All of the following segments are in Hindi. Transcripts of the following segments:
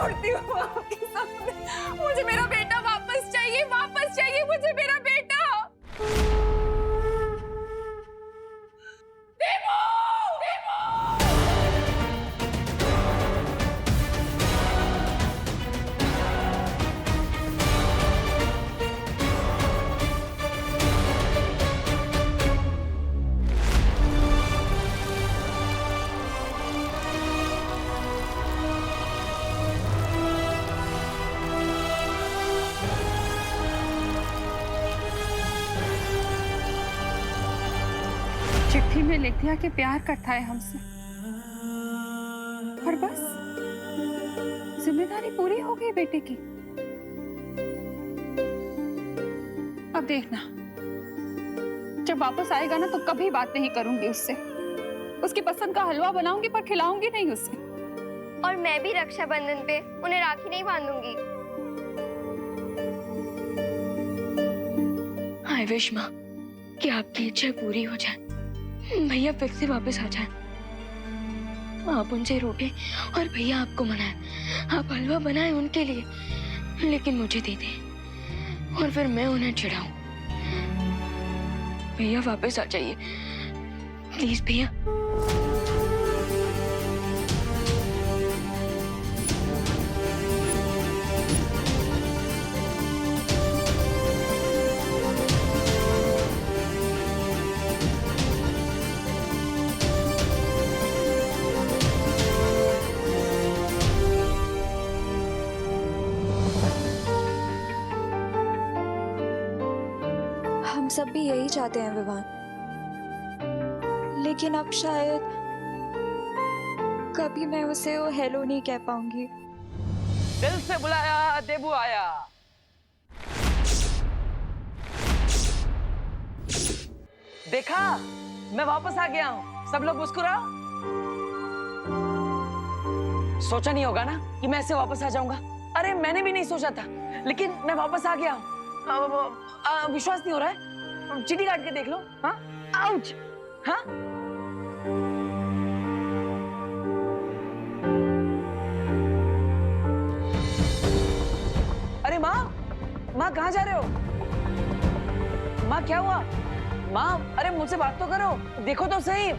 रोती हूँ आपके सामने। मुझे मेरा बेटा वापस चाहिए मुझे मेरा बेटा। देवू! चिट्ठी में लिख दिया कि प्यार करता है हमसे, और बस जिम्मेदारी पूरी हो गई बेटे की। अब देखना, जब वापस आएगा ना तो कभी बात नहीं करूंगी उससे। उसकी पसंद का हलवा बनाऊंगी पर खिलाऊंगी नहीं उसे। और मैं भी रक्षाबंधन पे उन्हें राखी नहीं बांधूंगी। आई विश माँ कि आपकी इच्छा पूरी हो जाए, भैया फिर से वापस आ जाए। आप उनसे रूठे और भैया आपको मनाए। आप हलवा बनाए उनके लिए, लेकिन मुझे दे दें और फिर मैं उन्हें चिढ़ाऊं। भैया वापस आ जाइए प्लीज भैया। हम सब भी यही चाहते हैं विवान, लेकिन अब शायद कभी मैं उसे वो हेलो नहीं कह पाऊंगी। दिल से बुलाया देबू आया। देखा, मैं वापस आ गया हूँ। सब लोग मुस्कुराओ। सोचा नहीं होगा ना कि मैं ऐसे वापस आ जाऊंगा। अरे मैंने भी नहीं सोचा था, लेकिन मैं वापस आ गया हूँ। विश्वास नहीं हो रहा है? चीटी काट के देख लो। हाँ, आउच। हाँ, अरे माँ, माँ कहाँ जा रहे हो? माँ क्या हुआ? माँ, अरे मुझसे बात तो करो, देखो तो सही।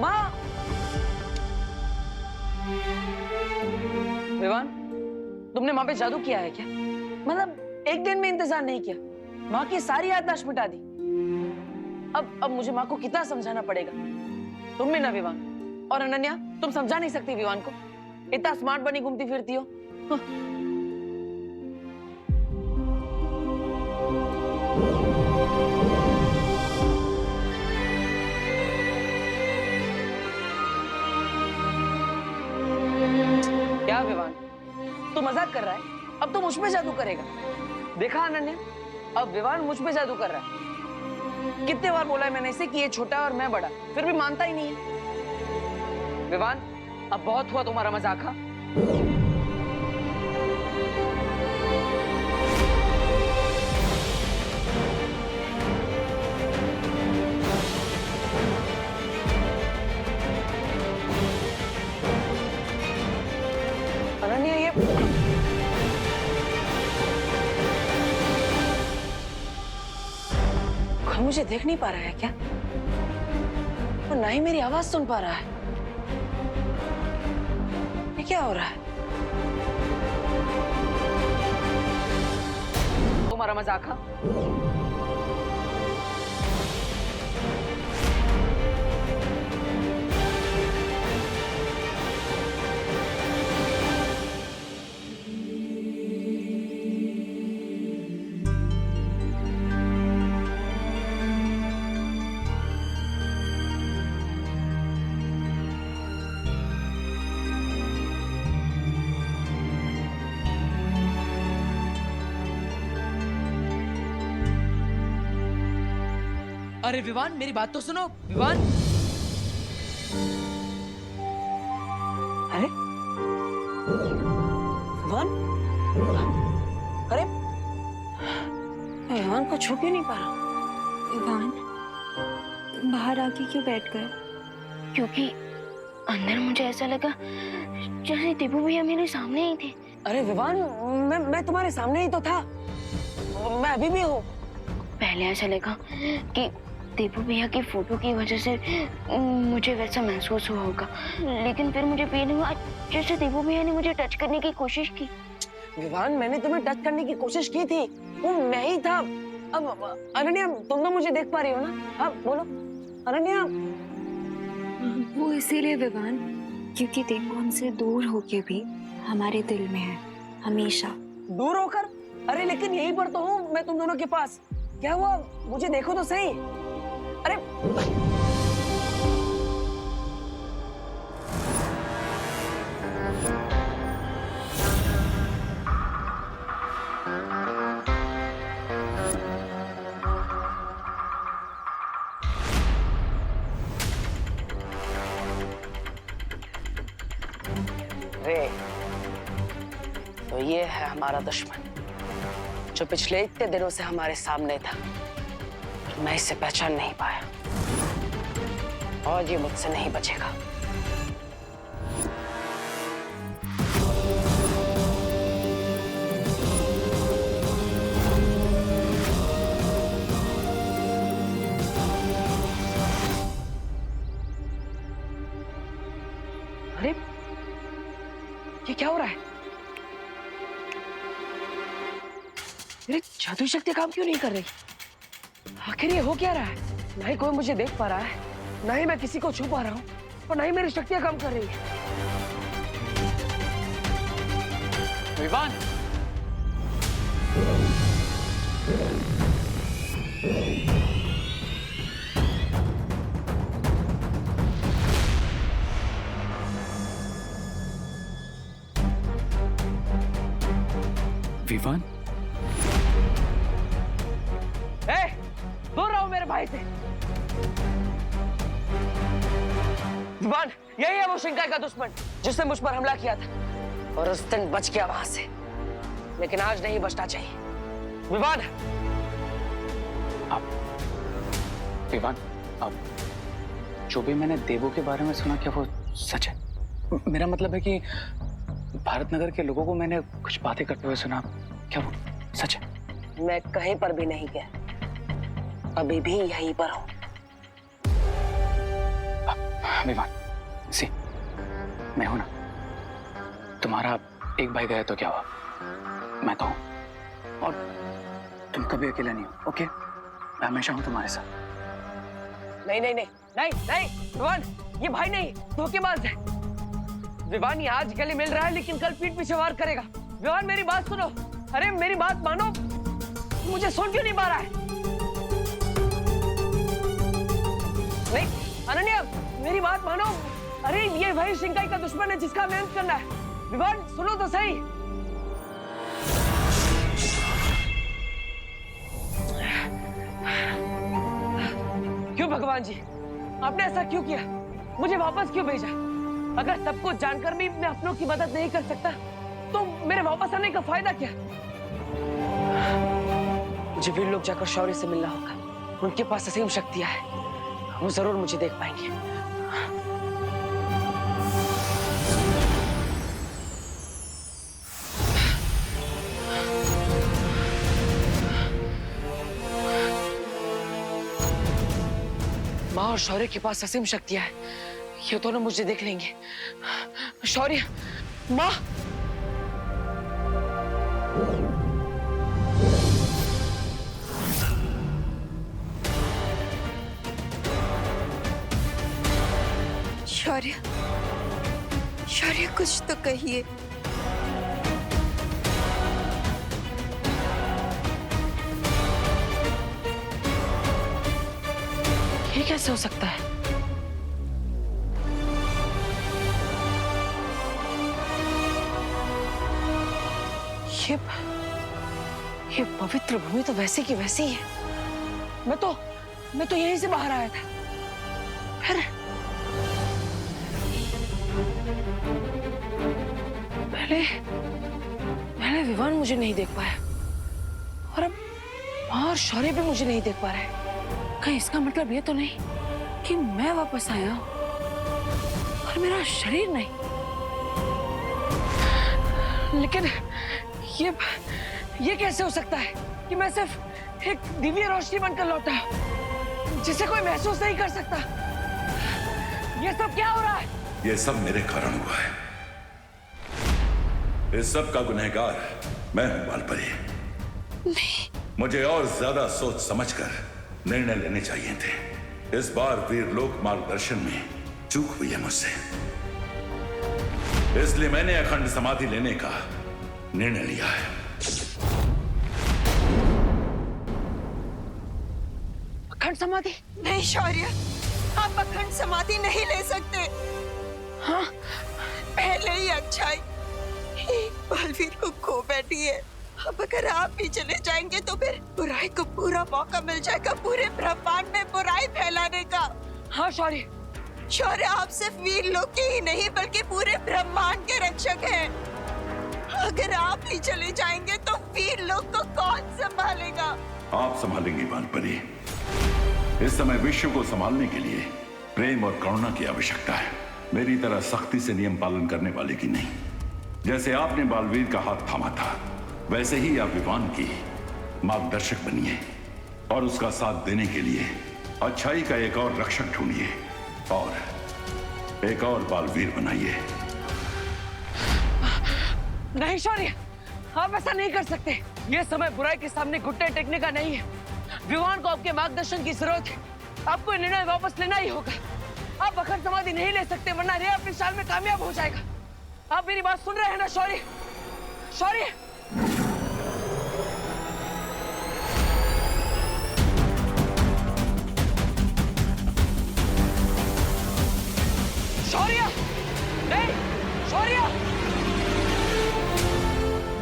माँ, विवान, तुमने माँ पे जादू किया है क्या? मतलब एक दिन में इंतजार नहीं किया, माँ की सारी याददाश्त मिटा दी। अब मुझे माँ को कितना समझाना पड़ेगा। तुम भी ना विवान, और अनन्या, तुम समझा नहीं सकती विवान को। इतना स्मार्ट बनी घूमती फिरती हो। क्या विवान, तू मजाक कर रहा है? अब तो मुझ पे जादू करेगा। देखा अनन्या, अब विवान मुझ पे जादू कर रहा है। कितने बार बोला है मैंने इसे कि ये छोटा और मैं बड़ा, फिर भी मानता ही नहीं है। विवान, अब बहुत हुआ तुम्हारा मजाक। हाँ, अनन्या, ये मुझे देख नहीं पा रहा है क्या? और ना ही मेरी आवाज सुन पा रहा है। ये क्या हो रहा है? तुम्हारा मजाक? हाँ, अरे विवान, मेरी बात तो सुनो। विवान, अरे विवान, अरे विवान को छू क्यों नहीं पा रहा? विवान, बाहर आके क्यों बैठ गए? क्योंकि अंदर मुझे ऐसा लगा जैसे देबू भैया मेरे सामने ही थे। अरे विवान, मैं तुम्हारे सामने ही तो था, मैं अभी भी हूँ। पहले ऐसा लगा कि देवू भैया की फोटो की वजह से मुझे वैसा महसूस हुआ होगा, लेकिन फिर मुझे फील हुआ जैसे देवू भैया ने मुझे टच करने की कोशिश की। विवान, मैंने तुम्हें टच करने की कोशिश की थी, वो मैं ही था। अब अनन्या, तुम तो मुझे देख पा रही हो ना? अब बोलो अनन्या। वो इसीलिए विवान, क्योंकि देवू हमसे दूर होके भी हमारे दिल में है हमेशा। दूर होकर? अरे लेकिन यहीं पर तो हूँ मैं तुम दोनों के पास। क्या हुआ, मुझे देखो तो सही। अरे रे, तो ये है हमारा दुश्मन, जो पिछले इतने दिनों से हमारे सामने था, और मैं इसे पहचान नहीं पाया, और ये मुझसे नहीं बचेगा। अरे ये क्या हो रहा है? मेरी जादुई शक्ति काम क्यों नहीं कर रही? आखिर ये हो क्या रहा है? ना ही कोई मुझे देख पा रहा है, ना ही मैं किसी को छू पा रहा हूँ, और ना ही मेरी शक्तियां काम कर रही है। विवान, विवान, दूर रहो मेरे भाई से। विवान, यही है वो शिंकाई का दुश्मन जिसने मुझ पर हमला किया था, और उस दिन बच गया वहां से, लेकिन आज नहीं बचना चाहिए। विवान, विवान, अब जो भी मैंने देवू के बारे में सुना, क्या वो सच है? मेरा मतलब है कि भारत नगर के लोगों को मैंने कुछ बातें करते हुए सुना, क्या वो सच है? मैं कहीं पर भी नहीं गया, अभी भी यहीं पर हूं। विवान, सी, मैं हूं ना। तुम्हारा एक भाई गया तो क्या हुआ, मैं तो हूं, और तुम कभी अकेला नहीं हो। ओके, मैं हमेशा हूं तुम्हारे साथ। नहीं नहीं नहीं नहीं नहीं विवान, ये भाई नहीं, धोखेबाज है। विवान, ये आज गले मिल रहा है, लेकिन कल पीठ पीछे वार करेगा। विवान, मेरी बात सुनो। अरे मेरी बात मानो, मुझे सुन क्यों नहीं पा रहा है? नहीं अनन्या, मेरी बात मानो। अरे ये वही शिंकाई का दुश्मन है जिसका हमें अंत करना है। विवान, सुनो तो सही। क्यों भगवान जी, आपने ऐसा क्यों किया? मुझे वापस क्यों भेजा? अगर सब कुछ जानकर भी मैं अपनों की मदद नहीं कर सकता, तो मेरे वापस आने का फायदा क्या? मुझे वीर लोग जाकर शौर्य से मिलना होगा। उनके पास असीम शक्तियां हैं, वो जरूर मुझे देख पाएंगे। माँ और शौर्य के पास असीम शक्तियां हैं, ये दोनों मुझे देख लेंगे। शौर्य, माँ, शौर्य, शौर्य, कुछ तो कहिए। ये कैसे हो सकता है? ये पवित्र भूमि तो वैसी की वैसी है। मैं तो यहीं से बाहर आया था। फिर पहले विवान मुझे नहीं देख पाया, और अब और शौर्य भी मुझे नहीं देख पा रहा है। कहीं इसका मतलब ये तो नहीं कि मैं वापस आया हूं और मेरा शरीर नहीं? लेकिन ये कैसे हो सकता है कि मैं सिर्फ एक दिव्य रोशनी बनकर लौटा, जिसे कोई महसूस नहीं कर सकता? ये सब क्या हो रहा है? ये सब मेरे कारण हुआ है। इस सब का गुनहगार मैं हूं बालपरी। मुझे और ज्यादा सोच समझकर निर्णय लेने चाहिए थे। इस बार वीरलोक मार्गदर्शन में चूक हुई है मुझसे, इसलिए मैंने अखंड समाधि लेने का निर्णय लिया है। अखंड समाधि? नहीं शौर्य, आप अखंड समाधि नहीं ले सकते। हाँ, पहले ही अच्छाई बलवीर को खो बैठी है। अब अगर आप भी चले जाएंगे तो फिर बुराई को पूरा मौका मिल जाएगा पूरे ब्रह्मांड में बुराई फैलाने का। हाँ शौर्य, शौर्य आप सिर्फ वीरलोक के ही नहीं बल्कि पूरे ब्रह्मांड के रक्षक हैं। अगर आप ही चले जाएंगे तो वीरलोक को कौन संभालेगा? आप संभालेंगी बालपरी। इस समय विश्व को संभालने के लिए प्रेम और करुणा की आवश्यकता है, मेरी तरह सख्ती से नियम पालन करने वाले की नहीं। जैसे आपने बालवीर का हाथ थामा था, वैसे ही आप विवान की मार्गदर्शक बनिए और उसका साथ देने के लिए अच्छाई का एक और रक्षक ढूंढिए और एक और बालवीर बनाइए। नहीं शौर्य, आप ऐसा नहीं कर सकते। ये समय बुराई के सामने घुटने टेकने का नहीं है। विवान को आपके मार्गदर्शन की जरूरत है। आपको निर्णय वापस लेना ही होगा। आप अखंड समाधि नहीं ले सकते, वरना रे अपनी चाल में कामयाब हो जाएगा। आप मेरी बात सुन रहे हैं ना शौर्य? शौर्य, शौर्य, नहीं शौर्य,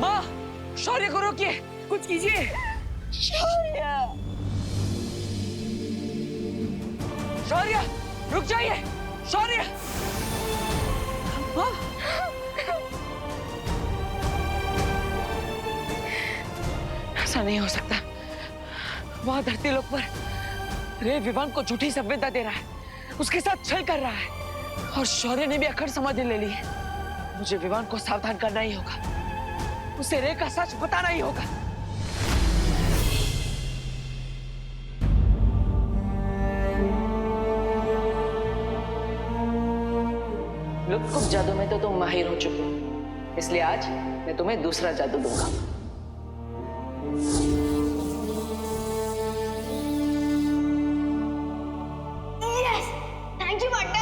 माँ, शौर्य को रोकिए, कुछ कीजिए। शौर्य, शौर्य, रुक जाइए। शौर्य, माँ, ऐसा नहीं हो सकता। वहां धरती लोक पर रे विवान को झूठी संवेदना दे रहा है, उसके साथ छल कर रहा है और शौर्य ने भी अखंड समाधि ले ली है। मुझे विवान को सावधान करना ही होगा, उसे रे का सच बताना ही होगा। लुत्फ जादू में तो तुम माहिर हो चुके हो, इसलिए आज मैं तुम्हें दूसरा जादू दूंगा। Yes, thank you master.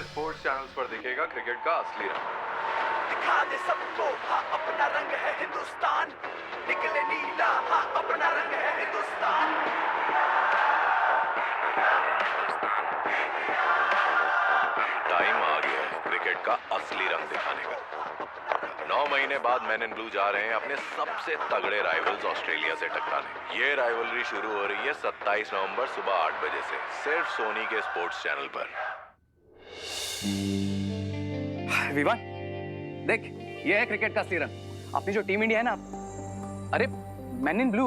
Sports channels पर दिखेगा क्रिकेट का असली रंग। दिखा दे सबको हाँ अपना रंग है हिंदुस्तान, निकले नीला हाँ अपना रंग है हिंदुस्तान। टाइम आ गया है क्रिकेट का असली रंग दिखाने का। 9 महीने बाद मैन इन ब्लू जा रहे हैं अपने सबसे तगड़े राइवल्स ऑस्ट्रेलिया से टकराने। ये राइवलरी शुरू हो रही है 27 नवंबर सुबह 8 बजे से, सिर्फ सोनी के स्पोर्ट्स चैनल पर। विवान, देख, ये है क्रिकेट का असली रंग। अपनी जो टीम इंडिया है ना, अरे मैन इन ब्लू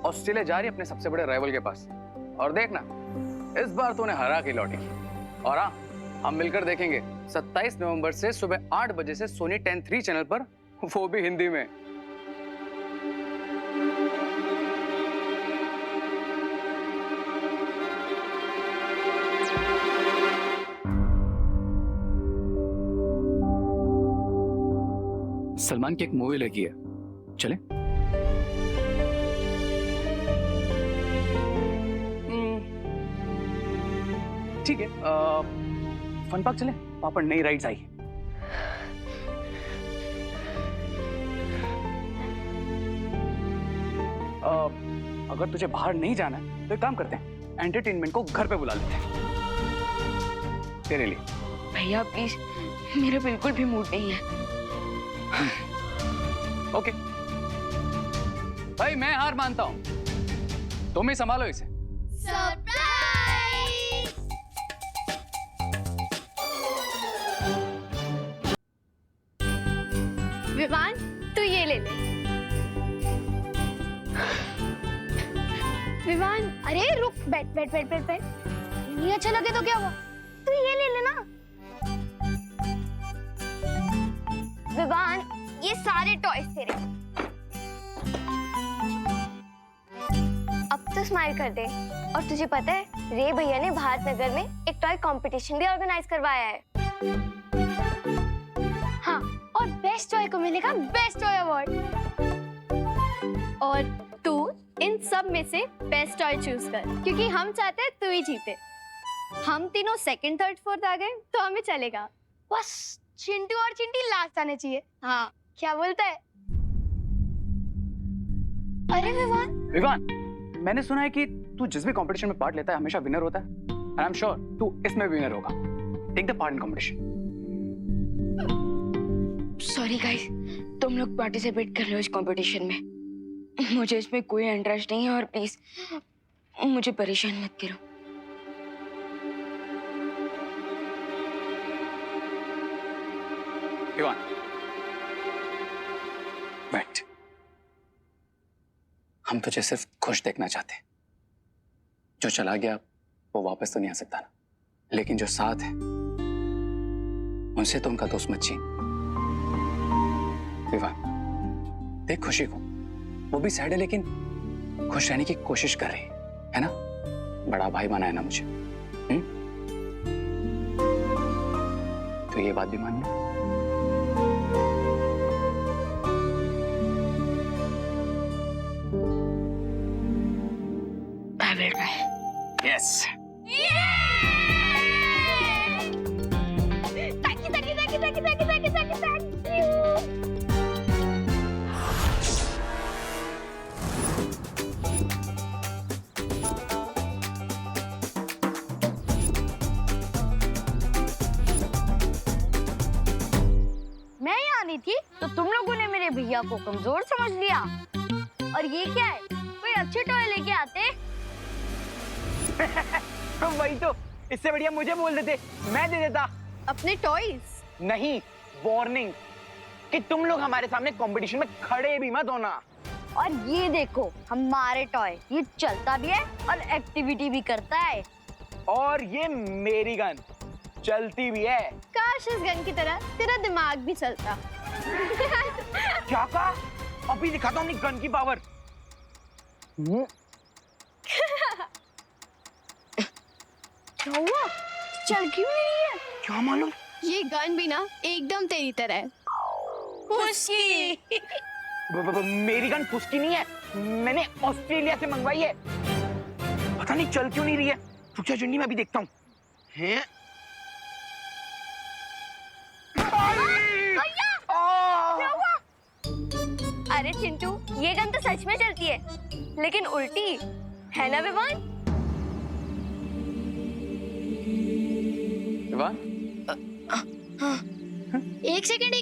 ऑस्ट्रेलिया जा रही है अपने सबसे बड़े राइवल के पास, और देखना इस बार तो उन्हें हरा के लौटेगी। और हाँ, हम मिलकर देखेंगे 27 नवंबर से सुबह 8 बजे से सोनी 10-3 चैनल पर, वो भी हिंदी में। सलमान की एक मूवी लगी है, चले? ठीक है, फन पार्क चले, वहां पर नई राइड्स आई। अगर तुझे बाहर नहीं जाना है तो एक काम करते हैं, एंटरटेनमेंट को घर पे बुला लेते हैं तेरे लिए। भैया प्लीज, मेरा बिल्कुल भी मूड नहीं है। ओके भाई, मैं हार मानता हूं, तुम ही संभालो इसे। विवान, तू ये ले ले। विवान, अरे रुक, बैठ बैठ बैठ बैठ बैठ। नहीं अच्छा लगे तो क्या हुआ, तू ये ले लेना। विवान, ये सारे टॉयज तेरे। अब तो स्माइल कर दे। और तुझे पता है, रे भैया ने भारत नगर में एक टॉय कंपटीशन भी ऑर्गेनाइज करवाया है। हाँ, और बेस्ट टॉय को मिलेगा बेस्ट टॉय अवार्ड। और तू इन सब में से बेस्ट टॉय चूज कर, क्योंकि हम चाहते हैं तू ही जीते। हम तीनों सेकंड, थर्ड, फोर्थ आ गए तो हमें चलेगा। बस चिंटू और चिंटी लास्ट आने चाहिए। हाँ, क्या बोलता है? अरे विवान, मैंने सुना है कि तू जिस भी कंपटीशन में पार्ट लेता है हमेशा विनर होता है। एंड आई एम श्योर तू इसमें विनर होगा। Take the part in competition. Sorry guys, तुम लोग पार्टिसिपेट कर लो इस कंपटीशन में। मुझे इसमें कोई इंटरेस्ट नहीं है और प्लीज मुझे परेशान मत करो। विवान, बैठ। हम तुझे सिर्फ खुश देखना चाहते हैं। जो चला गया वो वापस तो नहीं आ सकता ना, लेकिन जो साथ है उनसे तो उनका दोस्त मत छीन। विवान, देख खुशी को, वो भी सैड है लेकिन खुश रहने की कोशिश कर रही है ना। बड़ा भाई माना है ना मुझे। तो ये बात भी मान लो। Yes. Thank you. मैं यहाँ नहीं थी तो तुम लोगों ने मेरे भैया को कमजोर समझ लिया। और ये क्या है, कोई अच्छे टॉय लेके आते। वही तो, इससे बढ़िया मुझे बोल देते, मैं दे देता अपने टॉयज। नहीं, वार्निंग कि तुम लोग हमारे सामने कंपटीशन में खड़े भी मत होना। और ये देखो हमारे टॉय, ये चलता भी है और एक्टिविटी भी करता है। और ये मेरी गन चलती भी है। काश इस गन की तरह तेरा दिमाग भी चलता। क्या कहा? अभी दिखाता हूँ अपनी गन की पावर। क्या हुआ? चल क्यों नहीं है? क्या मालूम? ये गन भी ना एकदम तेरी तरह है। खुशी। मेरी गन फुसकी नहीं है, मैंने ऑस्ट्रेलिया से मंगवाई है। पता नहीं चल क्यों नहीं रही है। रुक जा चंडी, मैं भी देखता हूँ। हैं? क्या हुआ? अरे चिंटू, ये गन तो सच में चलती है, लेकिन उल्टी है ना विवान? विवान? एक सेकंड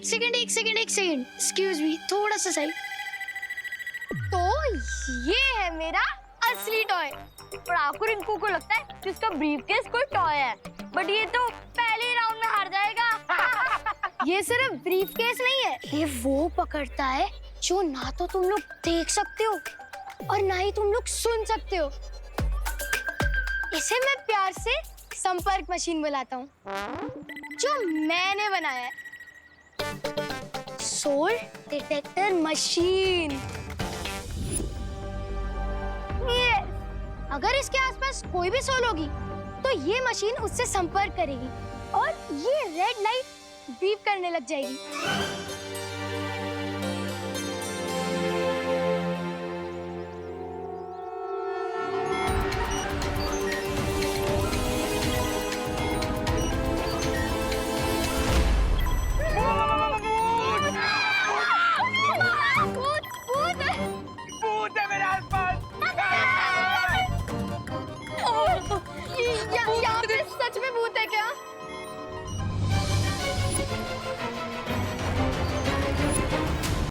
एक्सक्यूज मी, थोड़ा सा सही। तो ये है मेरा असली टॉय। और आपको रिंकू को लगता है कि उसका ब्रीफकेस कोई टॉय है, बट ये तो पहले ही राउंड में हार जाएगा। ये सिर्फ ब्रीफकेस नहीं है, ये वो पकड़ता है जो ना तो तुम लोग देख सकते हो और ना ही तुम लोग सुन सकते हो। इसे मैं प्यार से संपर्क मशीन बुलाता हूँ, जो मैंने बनाया है। Soul detector machine. ये अगर इसके आसपास कोई भी सोल होगी तो ये मशीन उससे संपर्क करेगी और ये रेड लाइट बीप करने लग जाएगी। भूत है मेरे आसपास। सच में भूत है क्या?